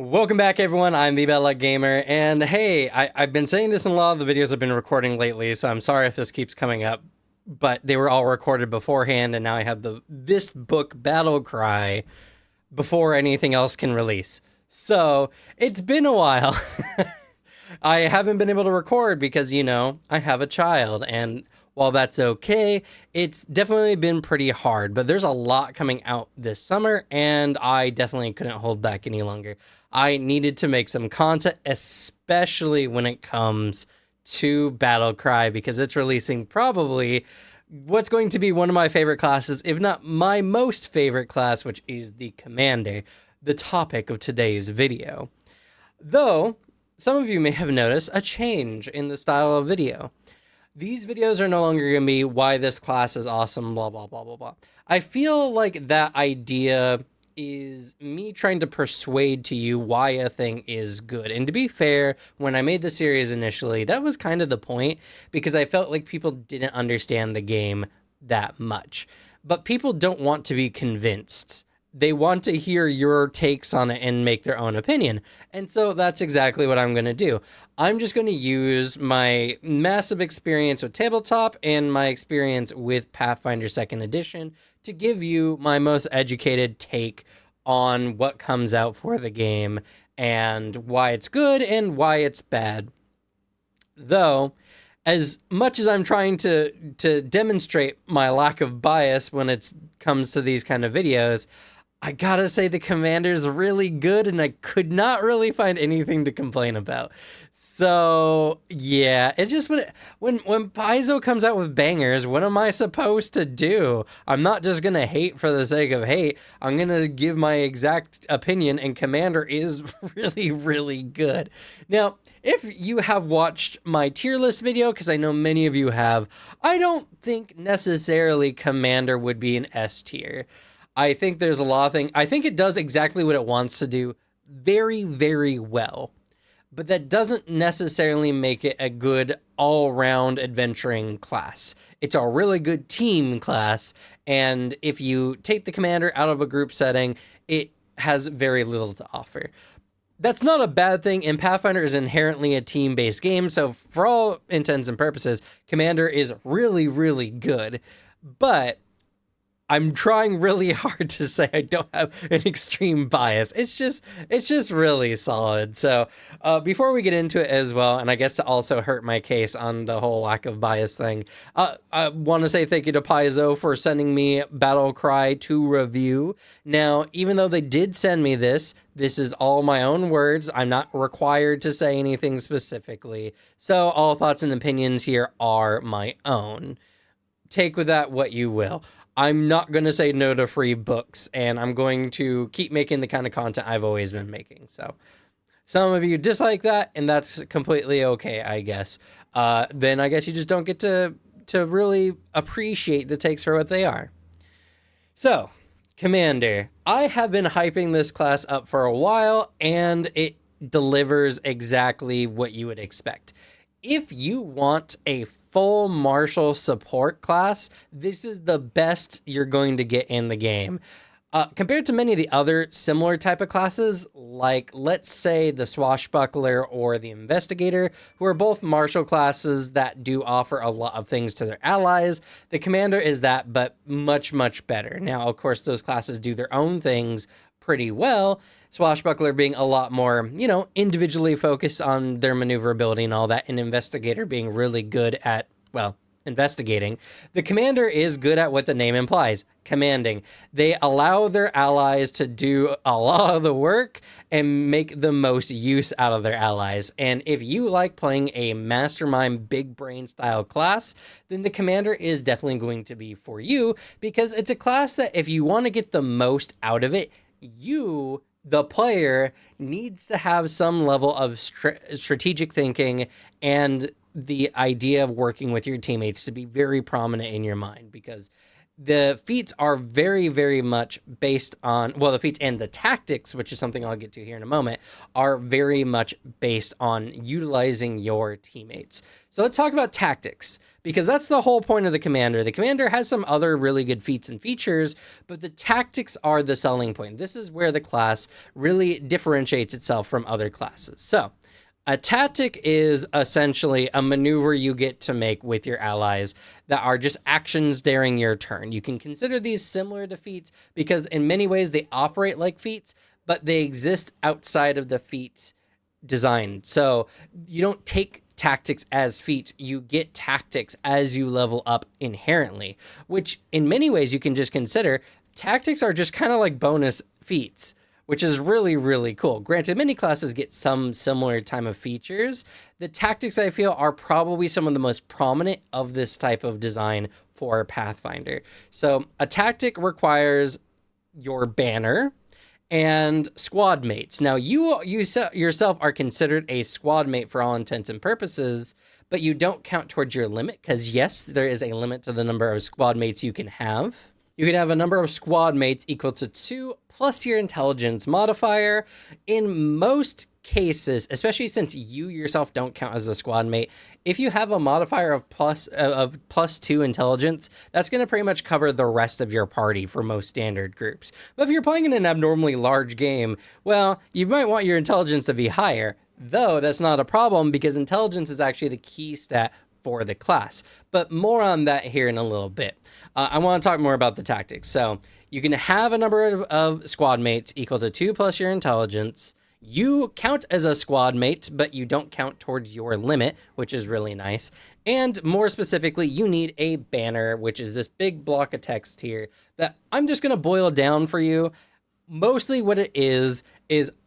Welcome back, everyone. I'm the Battlecry Gamer, and hey, I've been saying this in a lot of the videos I've been recording lately, so I'm sorry if this keeps coming up, but they were all recorded beforehand, and now I have this book, Battlecry, before anything else can release. So, it's been a while. I haven't been able to record because, I have a child, and while that's okay, it's definitely been pretty hard, but there's a lot coming out this summer, and I definitely couldn't hold back any longer. I needed to make some content, especially when it comes to Battlecry, because it's releasing probably what's going to be one of my favorite classes, if not my most favorite class, which is the Commander, the topic of today's video. Though, some of you may have noticed a change in the style of video. These videos are no longer going to be why this class is awesome, blah, blah, blah, blah, blah. I feel like that idea is me trying to persuade to you why a thing is good. And to be fair, when I made the series initially, that was kind of the point, because I felt like people didn't understand the game that much. But people don't want to be convinced. They want to hear your takes on it and make their own opinion. And so that's exactly what I'm going to do. I'm just going to use my massive experience with tabletop and my experience with Pathfinder 2nd Edition to give you my most educated take on what comes out for the game and why it's good and why it's bad. Though, as much as I'm trying to demonstrate my lack of bias when it comes to these kind of videos, I gotta say the Commander's really good, and I could not really find anything to complain about. So yeah, it's just when Paizo comes out with bangers, what am I supposed to do? I'm not just gonna hate for the sake of hate. I'm gonna give my exact opinion, and Commander is really, really good. Now, if you have watched my tier list video, because I know many of you have, I don't think necessarily Commander would be an S tier. I think there's a lot of things. I think it does exactly what it wants to do very, very well. But that doesn't necessarily make it a good all-round adventuring class. It's a really good team class, and if you take the Commander out of a group setting, it has very little to offer. That's not a bad thing, and Pathfinder is inherently a team-based game, so for all intents and purposes, Commander is really, really good. But I'm trying really hard to say I don't have an extreme bias. It's just really solid. So before we get into it as well, and I guess to also hurt my case on the whole lack of bias thing, I want to say thank you to Paizo for sending me Battlecry to review. Now, even though they did send me this is all my own words. I'm not required to say anything specifically. So all thoughts and opinions here are my own. Take with that what you will. I'm not going to say no to free books, and I'm going to keep making the kind of content I've always been making. So some of you dislike that, and that's completely okay, I guess. Then I guess you just don't get to really appreciate the takes for what they are. So, Commander, I have been hyping this class up for a while, and it delivers exactly what you would expect. If you want a full martial support class, this is the best you're going to get in the game. Compared to many of the other similar type of classes, like let's say the Swashbuckler or the Investigator, who are both martial classes that do offer a lot of things to their allies, the Commander is that, but much, much better. Now, of course, those classes do their own things pretty well, Swashbuckler being a lot more, individually focused on their maneuverability and all that, and Investigator being really good at, well, investigating. The Commander is good at what the name implies, commanding. They allow their allies to do a lot of the work and make the most use out of their allies. And if you like playing a Mastermind big brain style class, then the Commander is definitely going to be for you, because it's a class that if you want to get the most out of it, you, the player, needs to have some level of strategic thinking and the idea of working with your teammates to be very prominent in your mind, because The feats are very, very much based on, well, the feats and the tactics, which is something I'll get to here in a moment, are very much based on utilizing your teammates. So let's talk about tactics, because that's the whole point of the commander. The commander has some other really good feats and features, but the tactics are the selling point. This is where the class really differentiates itself from other classes. So a tactic is essentially a maneuver you get to make with your allies that are just actions during your turn. You can consider these similar to feats because in many ways they operate like feats, but they exist outside of the feat design. So you don't take tactics as feats, you get tactics as you level up inherently, which in many ways you can just consider tactics are just kind of like bonus feats, which is really, really cool. Granted, many classes get some similar type of features. The tactics, I feel, are probably some of the most prominent of this type of design for Pathfinder. So a tactic requires your banner and squad mates. Now, you yourself are considered a squad mate for all intents and purposes, but you don't count towards your limit because, yes, there is a limit to the number of squad mates you can have. You can have a number of squad mates equal to 2 plus your intelligence modifier. In most cases, especially since you yourself don't count as a squad mate, if you have a modifier of plus 2 intelligence, that's going to pretty much cover the rest of your party for most standard groups. But if you're playing in an abnormally large game, well, you might want your intelligence to be higher, though that's not a problem because intelligence is actually the key stat for the class. But more on that here in a little bit. I want to talk more about the tactics. So you can have a number of squad mates equal to 2 plus your intelligence. You count as a squad mate, but you don't count towards your limit, which is really nice. And more specifically, you need a banner, which is this big block of text here that I'm just going to boil down for you. Mostly what it is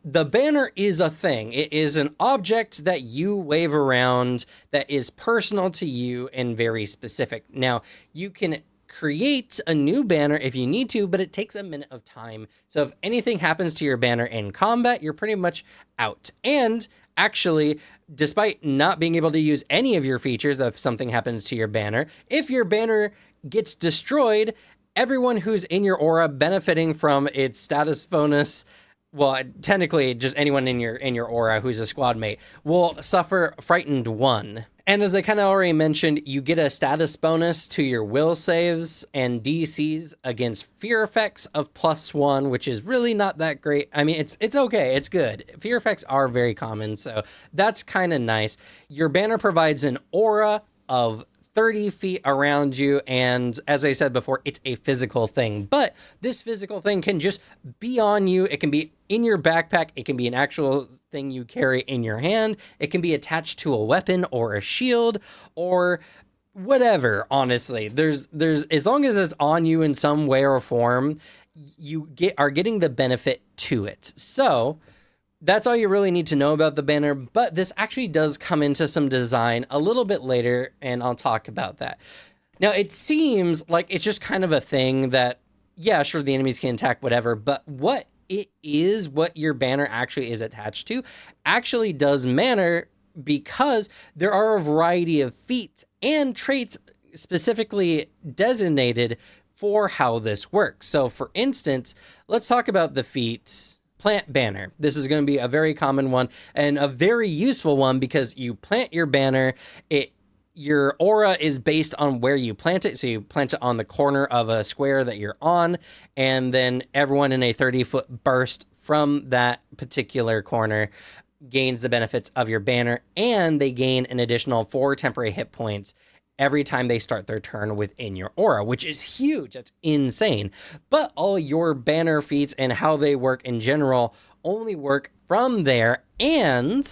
the banner is a thing. It is an object that you wave around that is personal to you and very specific. Now, you can create a new banner if you need to, but it takes a minute of time. So if anything happens to your banner in combat, you're pretty much out. And actually, despite not being able to use any of your features, if something happens to your banner, if your banner gets destroyed, everyone who's in your aura benefiting from its status bonus, well, technically just anyone in your aura who's a squad mate, will suffer Frightened 1. And as I kind of already mentioned, you get a status bonus to your will saves and DCs against fear effects of +1, which is really not that great. I mean, it's okay, it's good. Fear effects are very common, so that's kind of nice. Your banner provides an aura of 30 feet around you, and as I said before, it's a physical thing, but this physical thing can just be on you. It can be in your backpack, it can be an actual thing you carry in your hand, it can be attached to a weapon or a shield or whatever. Honestly, there's as long as it's on you in some way or form, you are getting the benefit to it. So that's all you really need to know about the banner, but this actually does come into some design a little bit later, and I'll talk about that. Now, it seems like it's just kind of a thing that, yeah, sure, the enemies can attack, whatever, but what it is, what your banner actually is attached to, actually does matter because there are a variety of feats and traits specifically designated for how this works. So, for instance, let's talk about the feats. Plant banner. This is going to be a very common one and a very useful one because you plant your banner. Your aura is based on where you plant it. So you plant it on the corner of a square that you're on, and then everyone in a 30-foot burst from that particular corner gains the benefits of your banner, and they gain an additional 4 temporary hit points every time they start their turn within your aura, which is huge. That's insane. But all your banner feats and how they work in general only work from there, and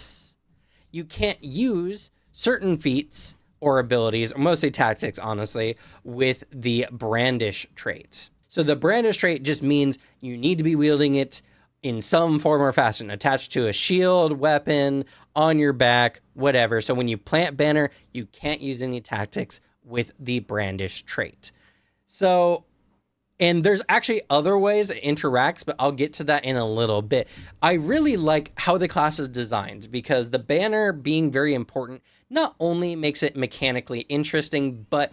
you can't use certain feats or abilities, or mostly tactics, honestly, with the brandish trait. So the brandish trait just means you need to be wielding it in some form or fashion, attached to a shield, weapon, on your back, whatever. So when you plant banner, you can't use any tactics with the brandish trait. So, and there's actually other ways it interacts, but I'll get to that in a little bit. I really like how the class is designed because the banner being very important not only makes it mechanically interesting, but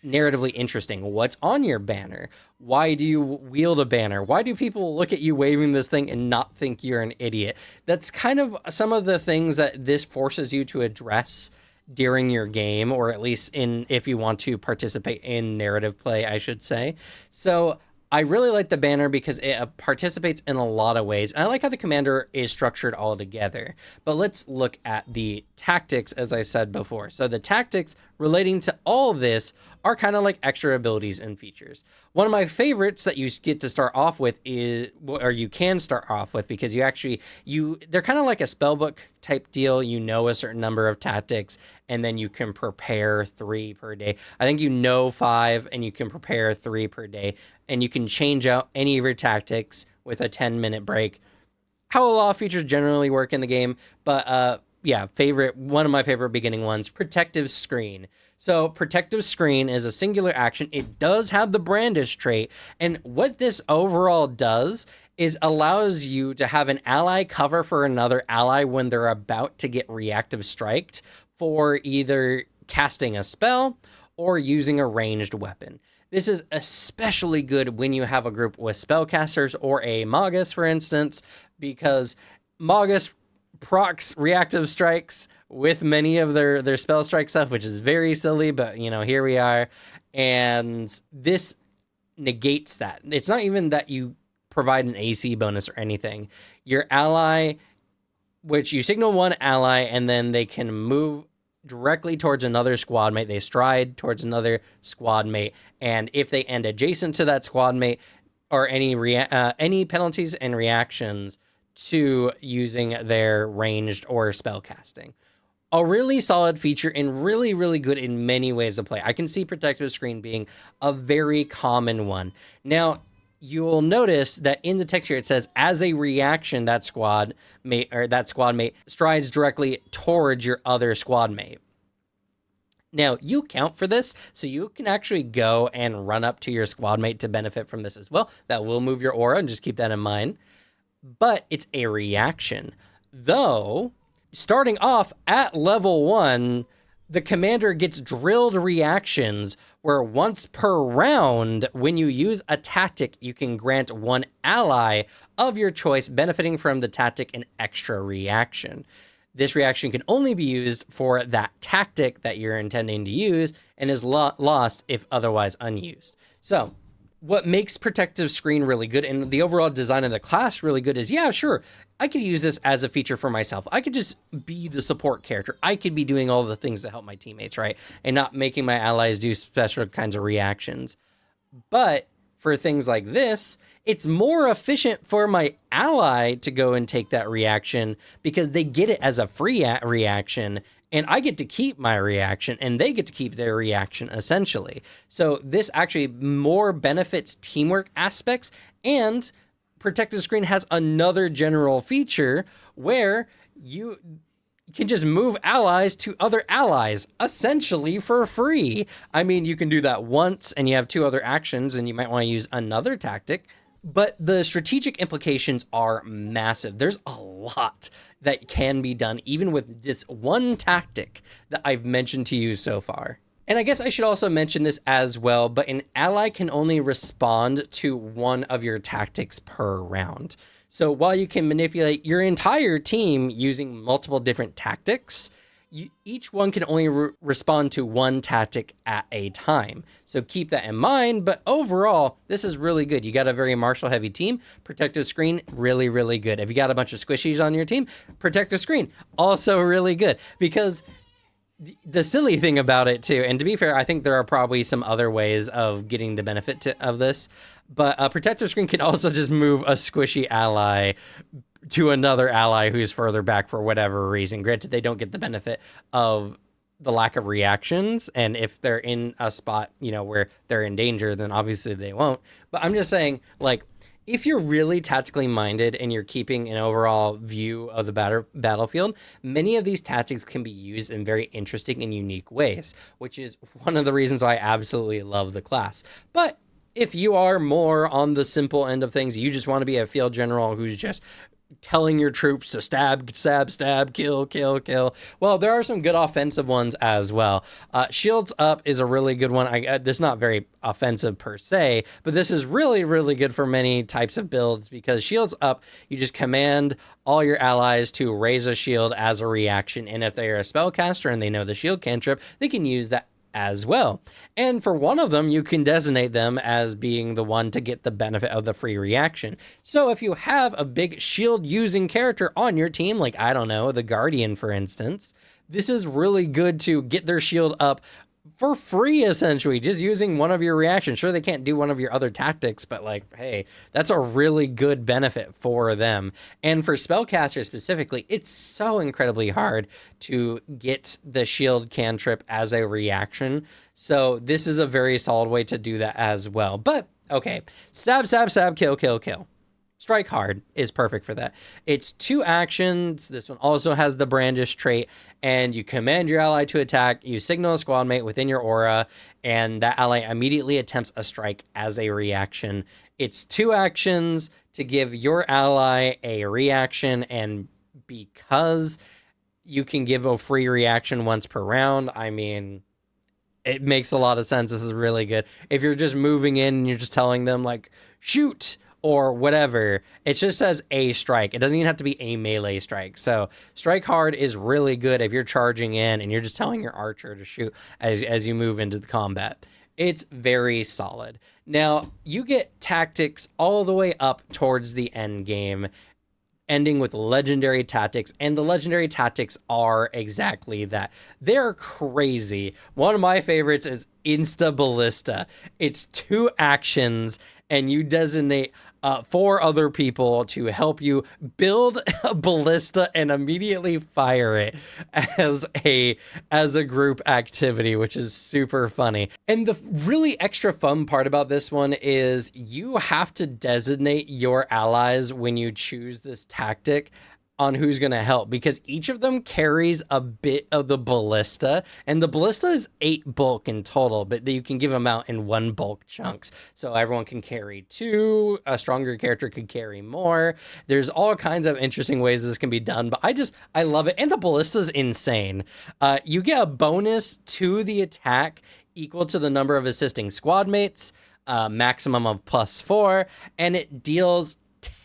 narratively interesting? What's on your banner? Why do you wield a banner? Why do people look at you waving this thing and not think you're an idiot? That's kind of some of the things that this forces you to address during your game, or at least in if you want to participate in narrative play, I should say. So I really like the banner because it participates in a lot of ways. And I like how the commander is structured all together. But let's look at the tactics, as I said before. So the tactics relating to all this are kind of like extra abilities and features. One of my favorites that you get to start off with is, or you can start off with, because they're kind of like a spellbook type deal. You know a certain number of tactics, and then you can prepare 3 per day. I think 5, and you can prepare 3 per day, and you can change out any of your tactics with a 10-minute break. How a lot of features generally work in the game, but one of my favorite beginning ones, Protective Screen. So Protective Screen is a singular action. It does have the Brandish trait, and what this overall does is allows you to have an ally cover for another ally when they're about to get reactive striked for either casting a spell or using a ranged weapon. This is especially good when you have a group with spellcasters or a Magus, for instance, because Magus procs reactive strikes with many of their spell strike stuff, which is very silly, but here we are. And this negates that. It's not even that you provide an AC bonus or anything. Your ally, which you signal one ally, and then they can move directly towards another squad mate. They stride towards another squad mate, and if they end adjacent to that squad mate, or any penalties and reactions to using their ranged or spell casting. A really solid feature and really, really good in many ways to play. I can see Protective Screen being a very common one. Now, you will notice that in the text here, it says, as a reaction, that squad mate strides directly towards your other squad mate. Now, you count for this, so you can actually go and run up to your squad mate to benefit from this as well. That will move your aura, and just keep that in mind. But it's a reaction. Though, starting off at level 1, the commander gets drilled reactions where once per round, when you use a tactic, you can grant one ally of your choice benefiting from the tactic an extra reaction. This reaction can only be used for that tactic that you're intending to use and is lost if otherwise unused. So, what makes Protective Screen really good and the overall design of the class really good is, yeah, sure, I could use this as a feature for myself. I could just be the support character. I could be doing all the things to help my teammates, right? And not making my allies do special kinds of reactions. But for things like this, it's more efficient for my ally to go and take that reaction because they get it as a free reaction, and I get to keep my reaction and they get to keep their reaction essentially. So this actually more benefits teamwork aspects, and Protective Screen has another general feature where you can just move allies to other allies essentially for free. I mean, you can do that once and you have 2 other actions and you might want to use another tactic, but the strategic implications are massive. There's a lot that can be done even with this one tactic that I've mentioned to you so far. And I guess I should also mention this as well, but an ally can only respond to one of your tactics per round. So while you can manipulate your entire team using multiple different tactics, each one can only respond to one tactic at a time. So keep that in mind, but overall, this is really good. You got a very martial heavy team, Protective Screen, really, really good. If you got a bunch of squishies on your team, Protective Screen, also really good. Because the silly thing about it too, and to be fair, I think there are probably some other ways of getting the benefit of this, but Protective Screen can also just move a squishy ally to another ally who's further back for whatever reason. Granted, they don't get the benefit of the lack of reactions, and if they're in a spot, where they're in danger, then obviously they won't. But I'm just saying, like, if you're really tactically minded and you're keeping an overall view of the battlefield, many of these tactics can be used in very interesting and unique ways, which is one of the reasons why I absolutely love the class. But if you are more on the simple end of things, you just want to be a field general who's just telling your troops to stab, stab, stab, kill, kill, kill. Well, there are some good offensive ones as well. Shields Up is a really good one. This is not very offensive per se, but this is really, really good for many types of builds because Shields Up, you just command all your allies to raise a shield as a reaction. And if they are a spellcaster and they know the shield cantrip, they can use that as well. And for one of them, you can designate them as being the one to get the benefit of the free reaction. So if you have a big shield using character on your team, like, I don't know, the Guardian, for instance, this is really good to get their shield up for free, essentially, just using one of your reactions. Sure, they can't do one of your other tactics, but like, hey, that's a really good benefit for them. And for spellcasters specifically, it's so incredibly hard to get the shield cantrip as a reaction. So this is a very solid way to do that as well. But okay, stab, stab, stab, kill, kill, kill. Strike Hard is perfect for that. It's 2 actions. This one also has the Brandish trait, and you command your ally to attack. You signal a squad mate within your aura, and that ally immediately attempts a strike as a reaction. It's 2 actions to give your ally a reaction, and because you can give a free reaction once per round, I mean, it makes a lot of sense. This is really good. If you're just moving in and you're just telling them, like, shoot, or whatever, it just says a strike. It doesn't even have to be a melee strike. So Strike Hard is really good if you're charging in and you're just telling your archer to shoot as you move into the combat. It's very solid. Now, you get tactics all the way up towards the end game, ending with legendary tactics, and the legendary tactics are exactly that. They're crazy. One of my favorites is Insta Ballista. It's 2 actions, and you designate 4 other people to help you build a ballista and immediately fire it as a group activity, which is super funny. And the really extra fun part about this one is you have to designate your allies when you choose this tactic on who's going to help, because each of them carries a bit of the ballista, and the ballista is 8 bulk in total, but you can give them out in 1 bulk chunks. So everyone can carry 2, a stronger character could carry more. There's all kinds of interesting ways this can be done, but I love it. And the ballista's insane. You get a bonus to the attack equal to the number of assisting squad mates, maximum of +4, and it deals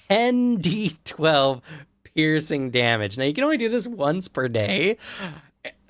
10d12 piercing damage. Now, you can only do this once per day,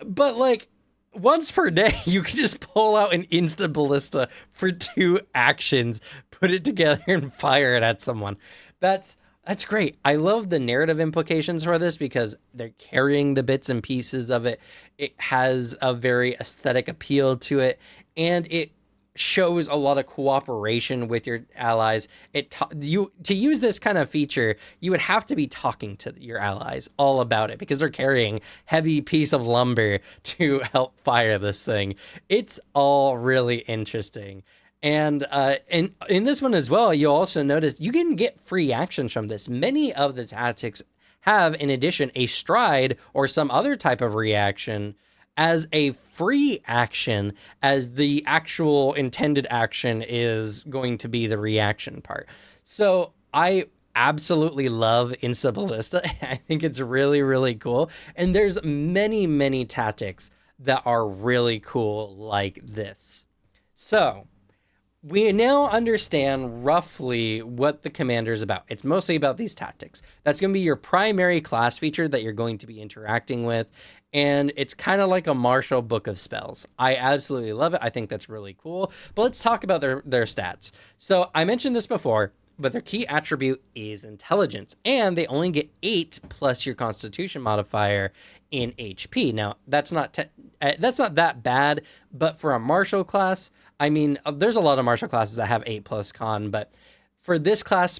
but like once per day, you can just pull out an Insta Ballista for 2 actions, put it together, and fire it at someone. That's great. I love the narrative implications for this because they're carrying the bits and pieces of it. It has a very aesthetic appeal to it, and it shows a lot of cooperation with your allies. To use this kind of feature, you would have to be talking to your allies all about it because they're carrying heavy piece of lumber to help fire this thing. It's all really interesting. And in this one as well, you'll also notice you can get free actions from this. Many of the tactics have, in addition, a stride or some other type of reaction as a free action, as the actual intended action is going to be the reaction part. So I absolutely love Insta Ballista. I think it's really, really cool. And there's many, many tactics that are really cool like this. So we now understand roughly what the commander is about. It's mostly about these tactics. That's going to be your primary class feature that you're going to be interacting with. And it's kind of like a Martial Book of Spells. I absolutely love it. I think that's really cool. But let's talk about their stats. So I mentioned this before, but their key attribute is intelligence. And they only get 8 plus your constitution modifier in HP. Now, that's not that bad, but for a martial class, I mean, there's a lot of martial classes that have 8 plus con, but for this class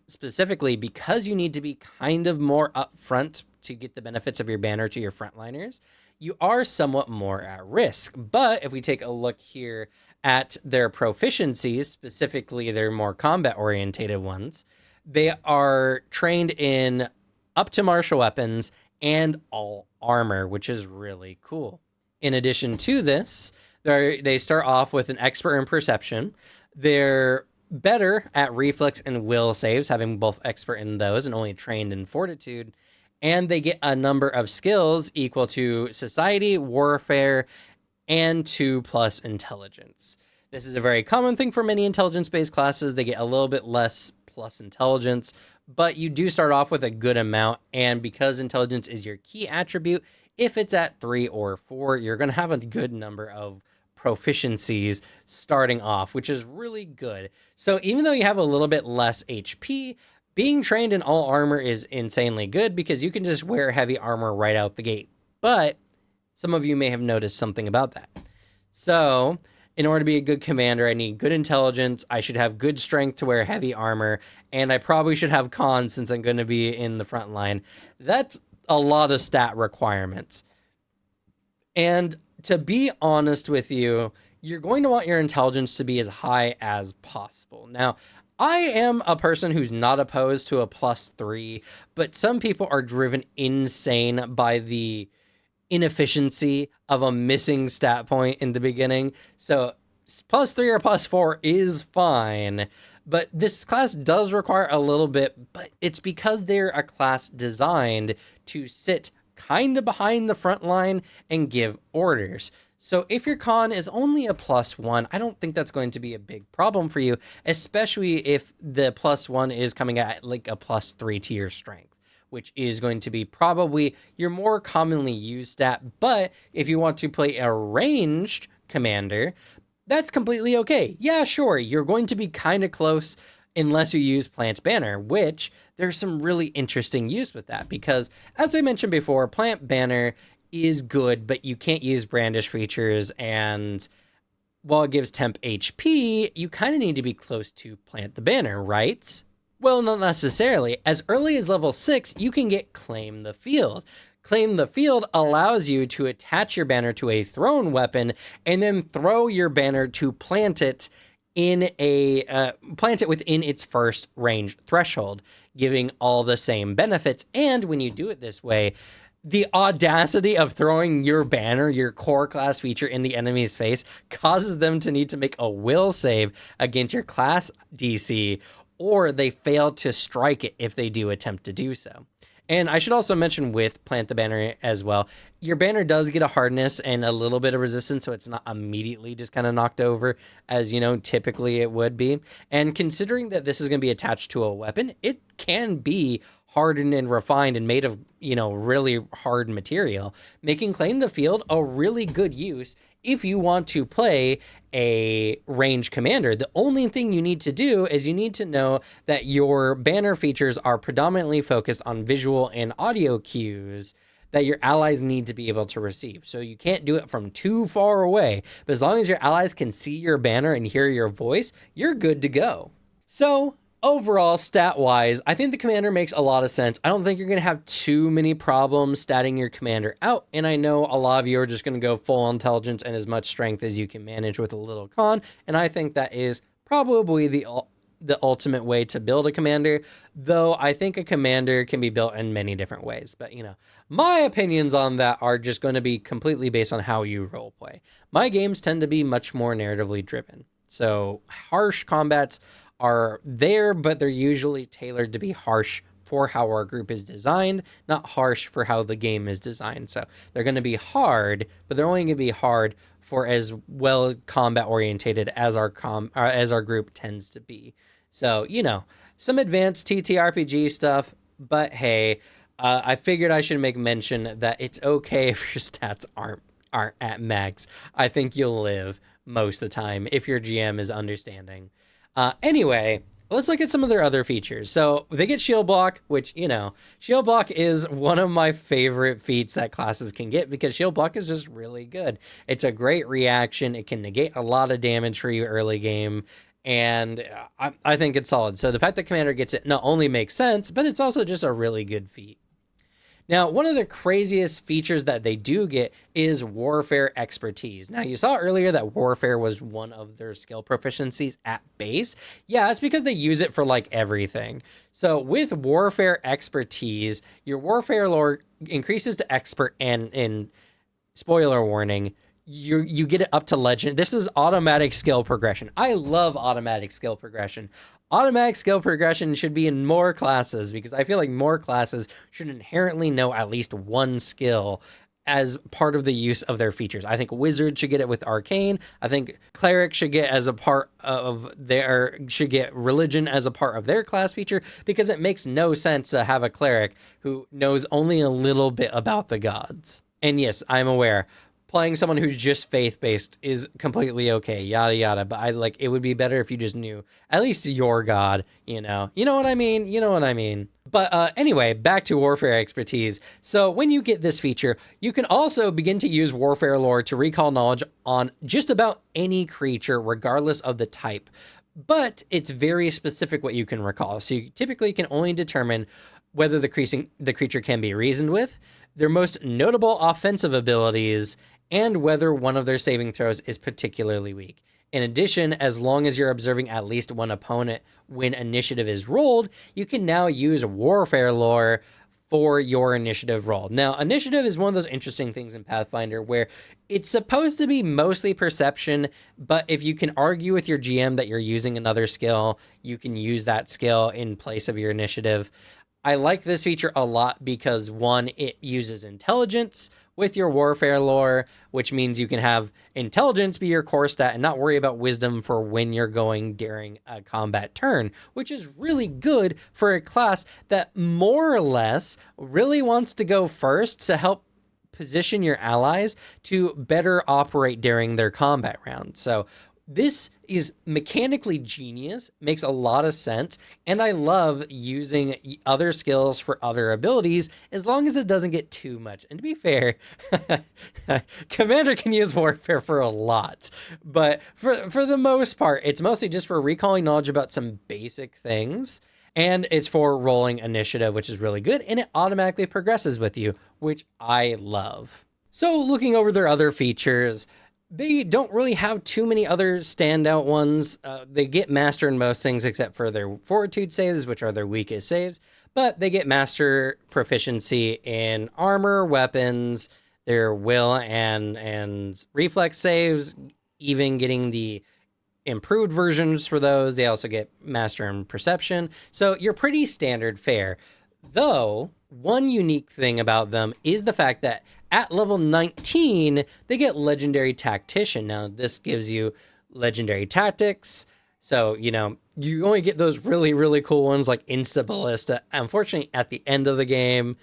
specifically, because you need to be kind of more upfront to get the benefits of your banner to your frontliners, you are somewhat more at risk. But if we take a look here at their proficiencies, specifically their more combat orientated ones, they are trained in up to martial weapons and all armor, which is really cool. In addition to this, they start off with an expert in perception. Their better at reflex and will saves, having both expert in those and only trained in fortitude. And they get a number of skills equal to society, warfare, and 2+ intelligence. This is a very common thing for many intelligence-based classes. They get a little bit less plus intelligence, but you do start off with a good amount. And because intelligence is your key attribute, if it's at 3 or 4, you're going to have a good number of proficiencies starting off, which is really good. So even though you have a little bit less HP, being trained in all armor is insanely good because you can just wear heavy armor right out the gate. But some of you may have noticed something about that. So in order to be a good commander, I need good intelligence. I should have good strength to wear heavy armor. And I probably should have con since I'm going to be in the front line. That's a lot of stat requirements. And to be honest with you, you're going to want your intelligence to be as high as possible. Now, I am a person who's not opposed to a +3, but some people are driven insane by the inefficiency of a missing stat point in the beginning. So +3 or +4 is fine, but this class does require a little bit, but it's because they're a class designed to sit kind of behind the front line and give orders. So if your con is only a +1, I don't think that's going to be a big problem for you, especially if the +1 is coming at like a +3 to your strength, which is going to be probably your more commonly used stat. But if you want to play a ranged commander, that's completely okay. Yeah, sure, you're going to be kind of close unless you use Plant Banner, which there's some really interesting use with that because, as I mentioned before, Plant Banner is good, but you can't use brandish features, and while it gives temp HP, you kind of need to be close to Plant the Banner, right? Well, not necessarily. As early as level 6, you can get Claim the Field. Claim the Field allows you to attach your banner to a thrown weapon and then throw your banner to plant it within its first range threshold, giving all the same benefits. And when you do it this way, the audacity of throwing your banner, your core class feature, in the enemy's face causes them to need to make a will save against your class DC, or they fail to strike it if they do attempt to do so. And I should also mention with Plant the Banner as well, your banner does get a hardness and a little bit of resistance, so it's not immediately just kind of knocked over as, typically it would be. And considering that this is going to be attached to a weapon, it can be hardened and refined and made of, really hard material, making Claim the Field a really good use if you want to play a range commander. The only thing you need to do is you need to know that your banner features are predominantly focused on visual and audio cues that your allies need to be able to receive. So you can't do it from too far away, but as long as your allies can see your banner and hear your voice, you're good to go. So overall, stat-wise, I think the commander makes a lot of sense. I don't think you're going to have too many problems statting your commander out, and I know a lot of you are just going to go full intelligence and as much strength as you can manage with a little con, and I think that is probably the ultimate way to build a commander, though I think a commander can be built in many different ways. But, my opinions on that are just going to be completely based on how you roleplay. My games tend to be much more narratively driven, so harsh combats are there, but they're usually tailored to be harsh for how our group is designed, not harsh for how the game is designed. So they're going to be hard, but they're only going to be hard for as well combat orientated as our group tends to be. So, some advanced TTRPG stuff, but hey, I figured I should make mention that it's okay if your stats aren't at max. I think you'll live most of the time if your GM is understanding. Anyway, let's look at some of their other features. So they get shield block, which, shield block is one of my favorite feats that classes can get because shield block is just really good. It's a great reaction. It can negate a lot of damage for you early game. And I think it's solid. So the fact that commander gets it not only makes sense, but it's also just a really good feat. Now, one of the craziest features that they do get is warfare expertise. Now, you saw earlier that warfare was one of their skill proficiencies at base. Yeah, it's because they use it for like everything. So with warfare expertise, your warfare lore increases to expert, and in spoiler warning, you get it up to legend. This is automatic skill progression. I love automatic skill progression. Automatic skill progression should be in more classes because I feel like more classes should inherently know at least one skill as part of the use of their features. I think wizard should get it with arcane. I think cleric should get should get religion as a part of their class feature, because it makes no sense to have a cleric who knows only a little bit about the gods. And yes, I'm aware playing someone who's just faith-based is completely okay, yada yada, but it would be better if you just knew at least your god, you know what I mean. But anyway, back to warfare expertise. So when you get this feature, you can also begin to use warfare lore to recall knowledge on just about any creature, regardless of the type. But it's very specific what you can recall. So you typically can only determine whether the creature can be reasoned with, their most notable offensive abilities, and whether one of their saving throws is particularly weak. In addition, as long as you're observing at least one opponent when initiative is rolled, you can now use warfare lore for your initiative roll. Now, initiative is one of those interesting things in Pathfinder where it's supposed to be mostly perception, but if you can argue with your GM that you're using another skill, you can use that skill in place of your initiative. I like this feature a lot because, one, it uses intelligence with your warfare lore, which means you can have intelligence be your core stat and not worry about wisdom for when you're going during a combat turn, which is really good for a class that more or less really wants to go first to help position your allies to better operate during their combat round. So this is mechanically genius, makes a lot of sense, and I love using other skills for other abilities as long as it doesn't get too much. And to be fair, Commander can use warfare for a lot, but for the most part, it's mostly just for recalling knowledge about some basic things, and it's for rolling initiative, which is really good, and it automatically progresses with you, which I love. So looking over their other features, they don't really have too many other standout ones. They get master in most things except for their fortitude saves, which are their weakest saves. But they get master proficiency in armor, weapons, their will and reflex saves, even getting the improved versions for those. They also get master in perception. So you're pretty standard fare. Though, one unique thing about them is the fact that at level 19, they get Legendary Tactician. Now, this gives you Legendary Tactics. So, you only get those really, really cool ones like Insta Ballista. Unfortunately, at the end of the game,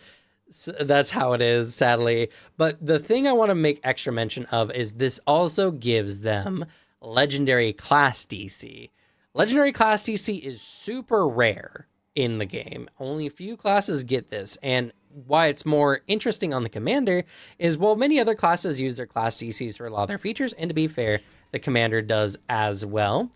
so that's how it is, sadly. But the thing I want to make extra mention of is this also gives them Legendary Class DC. Legendary Class DC is super rare in the game. Only a few classes get this, and why it's more interesting on the commander is, well, many other classes use their class DCs for a lot of their features, and to be fair, the commander does as well.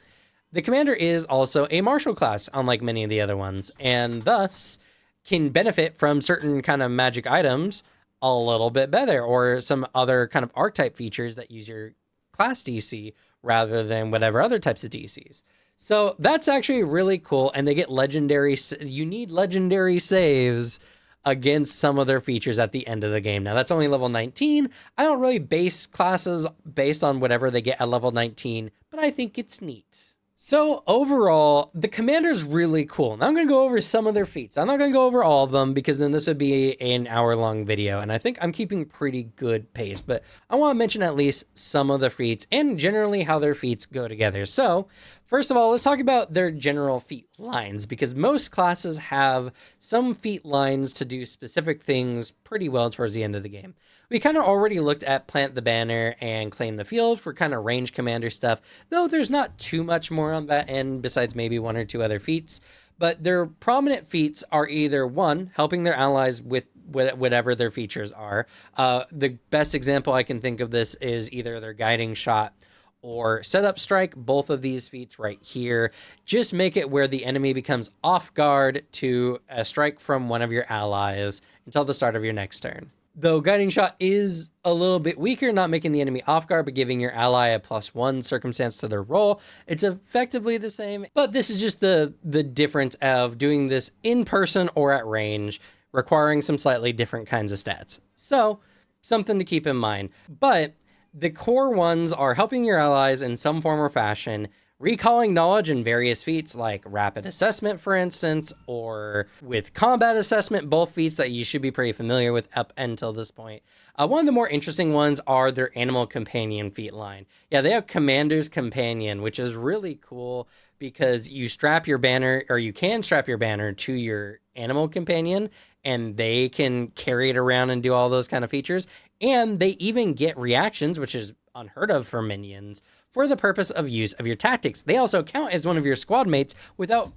The commander is also a martial class, unlike many of the other ones, and thus can benefit from certain kind of magic items a little bit better, or some other kind of archetype features that use your class DC rather than whatever other types of DCs. So that's actually really cool, and they get you need legendary saves against some of their features at the end of the game. Now, that's only level 19. I don't really base classes based on whatever they get at level 19, but I think it's neat. So overall, the commander's really cool. Now I'm going to go over some of their feats. I'm not going to go over all of them because then this would be an hour-long video, and I think I'm keeping pretty good pace, but I want to mention at least some of the feats and generally how their feats go together. So first of all, let's talk about their general feat lines, because most classes have some feat lines to do specific things pretty well towards the end of the game. We kind of already looked at Plant the Banner and Claim the Field for kind of range commander stuff, though there's not too much more on that end besides maybe one or two other feats. But their prominent feats are either, one, helping their allies with whatever their features are. The best example I can think of this is either their Guiding Shot or Setup Strike. Both of these feats right here just make it where the enemy becomes off guard to a strike from one of your allies until the start of your next turn. Though Guiding Shot is a little bit weaker, not making the enemy off guard, but giving your ally a +1 circumstance to their roll, it's effectively the same. But this is just the difference of doing this in person or at range, requiring some slightly different kinds of stats. So, something to keep in mind. But The core ones are helping your allies in some form or fashion, recalling knowledge in various feats like rapid assessment, for instance, or with combat assessment, both feats that you should be pretty familiar with up until this point. One of the more interesting ones are their animal companion feat line. Yeah, they have Commander's Companion, which is really cool because you strap your banner, or you can strap your banner to your animal companion, and they can carry it around and do all those kind of features. And they even get reactions, which is unheard of for minions, for the purpose of use of your tactics. They also count as one of your squad mates without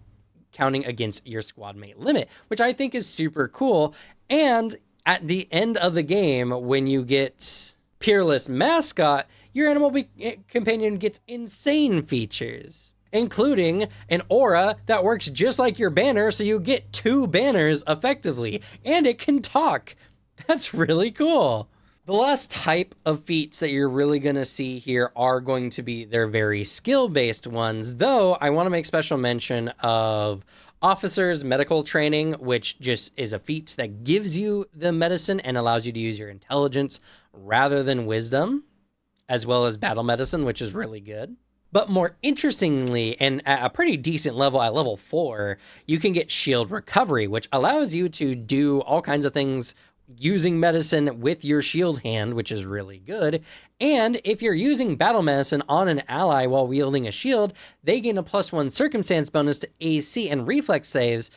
counting against your squad mate limit, which I think is super cool. And at the end of the game, when you get Peerless Mascot, your animal companion gets insane features, including an aura that works just like your banner, so you get 2 banners effectively, and it can talk. That's really cool. The last type of feats that you're really going to see here are going to be their very skill-based ones, though I want to make special mention of Officer's Medical Training, which just is a feat that gives you the medicine and allows you to use your intelligence rather than wisdom, as well as Battle Medicine, which is really good. But more interestingly, and at a pretty decent level, at level 4, you can get Shield Recovery, which allows you to do all kinds of things using medicine with your shield hand, which is really good. And if you're using battle medicine on an ally while wielding a shield, they gain a +1 circumstance bonus to AC and reflex saves.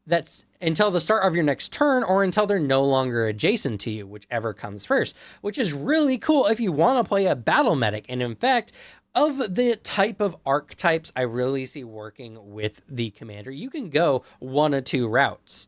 That's until the start of your next turn or until they're no longer adjacent to you, whichever comes first, which is really cool if you want to play a battle medic. And in fact, of the type of archetypes I really see working with the commander, you can go one of 2 routes.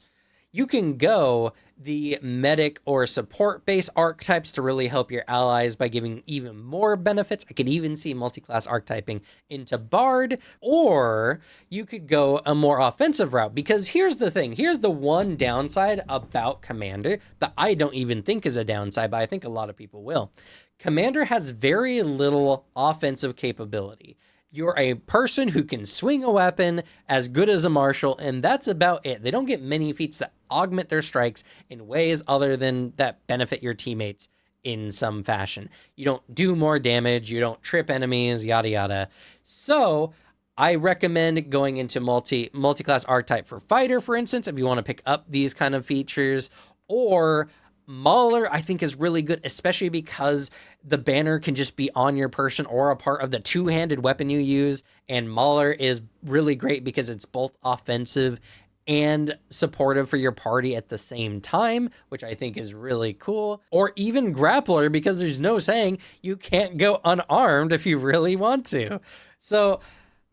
You can go the medic or support base archetypes to really help your allies by giving even more benefits. I could even see multi-class archetyping into Bard, or you could go a more offensive route, because here's the thing. Here's the one downside about Commander that I don't even think is a downside, but I think a lot of people will. Commander has very little offensive capability. You're a person who can swing a weapon as good as a marshal, and that's about it. They don't get many feats that augment their strikes in ways other than that benefit your teammates in some fashion. You don't do more damage, you don't trip enemies, yada yada. So I recommend going into multi-class archetype for fighter, for instance, if you want to pick up these kind of features, or Mauler, I think, is really good, especially because the banner can just be on your person or a part of the 2-handed weapon you use. And Mauler is really great because it's both offensive and supportive for your party at the same time, which I think is really cool. Or even Grappler, because there's no saying you can't go unarmed if you really want to. So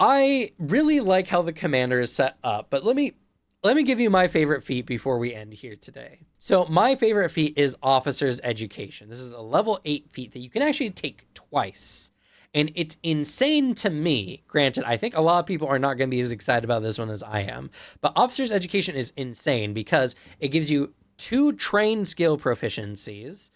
I really like how the commander is set up, but let me give you my favorite feat before we end here today. So my favorite feat is Officer's Education. This is a level 8 feat that you can actually take twice. And it's insane to me. Granted, I think a lot of people are not going to be as excited about this one as I am. But Officer's Education is insane because it gives you 2 trained skill proficiencies,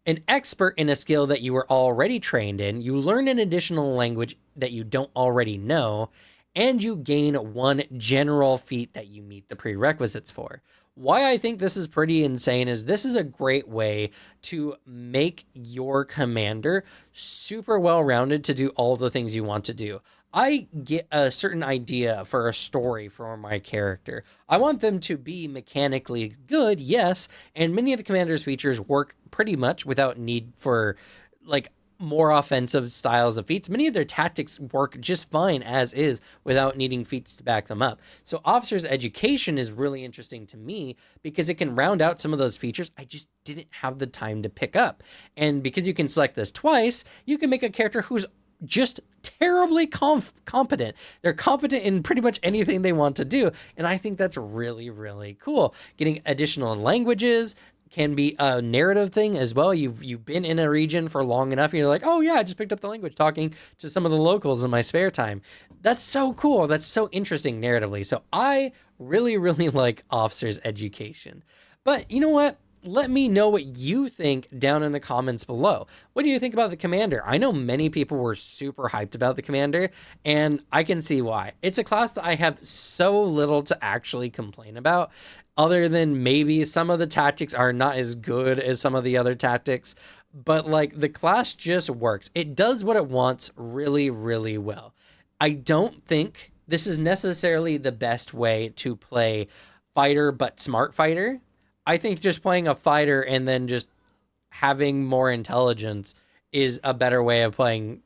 an expert in a skill that you were already trained in, you learn an additional language that you don't already know, and you gain 1 general feat that you meet the prerequisites for. Why I think this is pretty insane is this is a great way to make your commander super well-rounded to do all the things you want to do. I get a certain idea for a story for my character. I want them to be mechanically good, yes, and many of the commander's features work pretty much without need for, like, more offensive styles of feats. Many of their tactics work just fine as is without needing feats to back them up. So Officer's Education is really interesting to me because it can round out some of those features I just didn't have the time to pick up. And because you can select this twice, you can make a character who's just terribly competent. They're competent in pretty much anything they want to do. And I think that's really, really cool. Getting additional languages can be a narrative thing as well. You've been in a region for long enough, and you're like, oh yeah, I just picked up the language talking to some of the locals in my spare time. That's so cool. That's so interesting narratively. So I really, really like Officer's Education. But you know what? let me know what you think down in the comments below. What do you think about the Commander? I know many people were super hyped about the Commander, and I can see why. It's a class that I have so little to actually complain about, other than maybe some of the tactics are not as good as some of the other tactics, but like the class just works. It does what it wants really, really well. I don't think this is necessarily the best way to play fighter, but smart fighter. I think just playing a fighter and then just having more intelligence is a better way of playing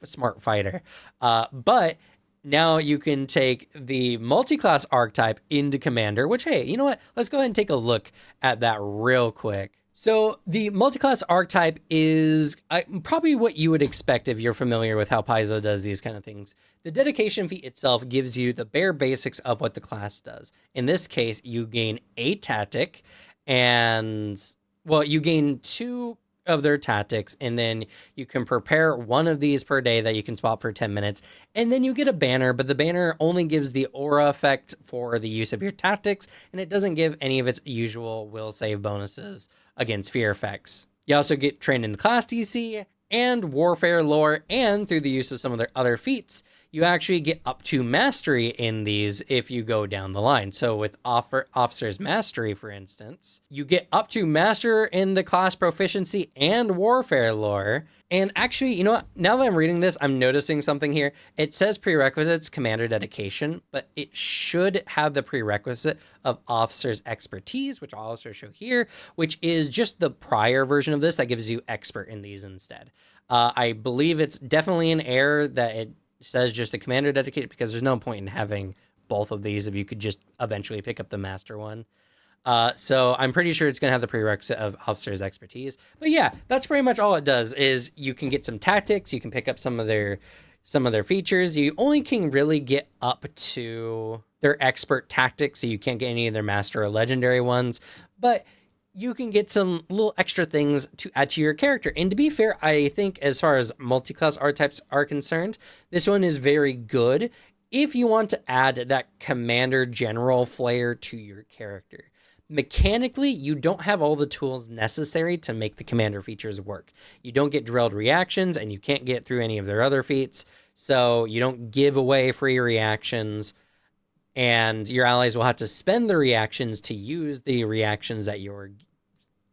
smart fighter. But now you can take the multi-class archetype into Commander, which, hey, you know what? Let's go ahead and take a look at that real quick. So the multi-class archetype is probably what you would expect if you're familiar with how Paizo does these kind of things. The dedication feat itself gives you the bare basics of what the class does. In this case, you gain a tactic and, well, you gain 2 of their tactics, and then you can prepare 1 of these per day that you can swap for 10 minutes, and then you get a banner, but the banner only gives the aura effect for the use of your tactics, and it doesn't give any of its usual will save bonuses against fear effects. You also get trained in class DC and warfare lore, and through the use of some of their other feats, you actually get up to mastery in these if you go down the line. So with officer's mastery, for instance, you get up to master in the class proficiency and warfare lore. And actually, you know what? Now that I'm reading this, I'm noticing something here. It says prerequisites, commander dedication, but it should have the prerequisite of officer's expertise, which I'll also show here, which is just the prior version of this that gives you expert in these instead. I believe it's definitely an error that it says just the commander dedicated, because there's no point in having both of these if you could just eventually pick up the master one. So I'm pretty sure it's going to have the prerequisite of officer's expertise. But yeah, that's pretty much all it does. Is you can get some tactics, you can pick up some of their features. You only can really get up to their expert tactics, so you can't get any of their master or legendary ones, but you can get some little extra things to add to your character. And to be fair, I think as far as multi-class archetypes are concerned, this one is very good if you want to add that commander general flair to your character. Mechanically, you don't have all the tools necessary to make the commander features work. You don't get drilled reactions, and you can't get through any of their other feats, so you don't give away free reactions, and your allies will have to spend the reactions to use the reactions that you're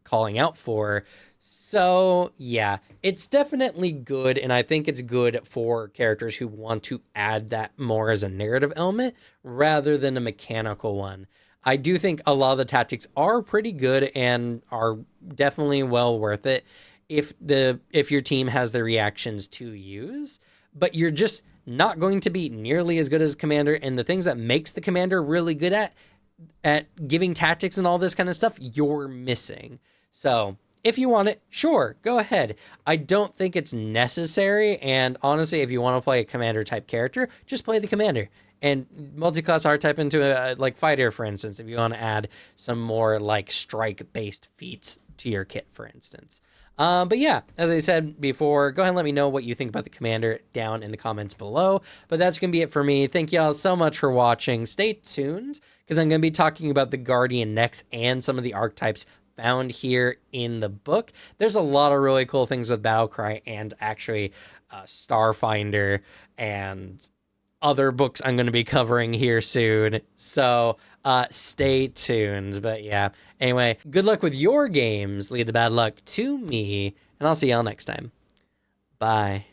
calling out for. So yeah, it's definitely good, and I think it's good for characters who want to add that more as a narrative element rather than a mechanical one. I do think a lot of the tactics are pretty good and are definitely well worth it if your team has the reactions to use, but you're just not going to be nearly as good as commander, and the things that makes the commander really good at giving tactics and all this kind of stuff, you're missing. So if you want it, sure, go ahead. I don't think it's necessary, and honestly, if you want to play a commander type character, just play the commander and multi-class archetype into a like fighter, for instance, if you want to add some more like strike based feats to your kit, for instance. But yeah, as I said before, go ahead and let me know what you think about the commander down in the comments below. But that's going to be it for me. Thank y'all so much for watching. Stay tuned, because I'm going to be talking about the Guardian next and some of the archetypes found here in the book. There's a lot of really cool things with Battlecry and actually Starfinder and other books I'm going to be covering here soon. So stay tuned. But yeah, anyway, good luck with your games. Leave the bad luck to me, and I'll see y'all next time. Bye.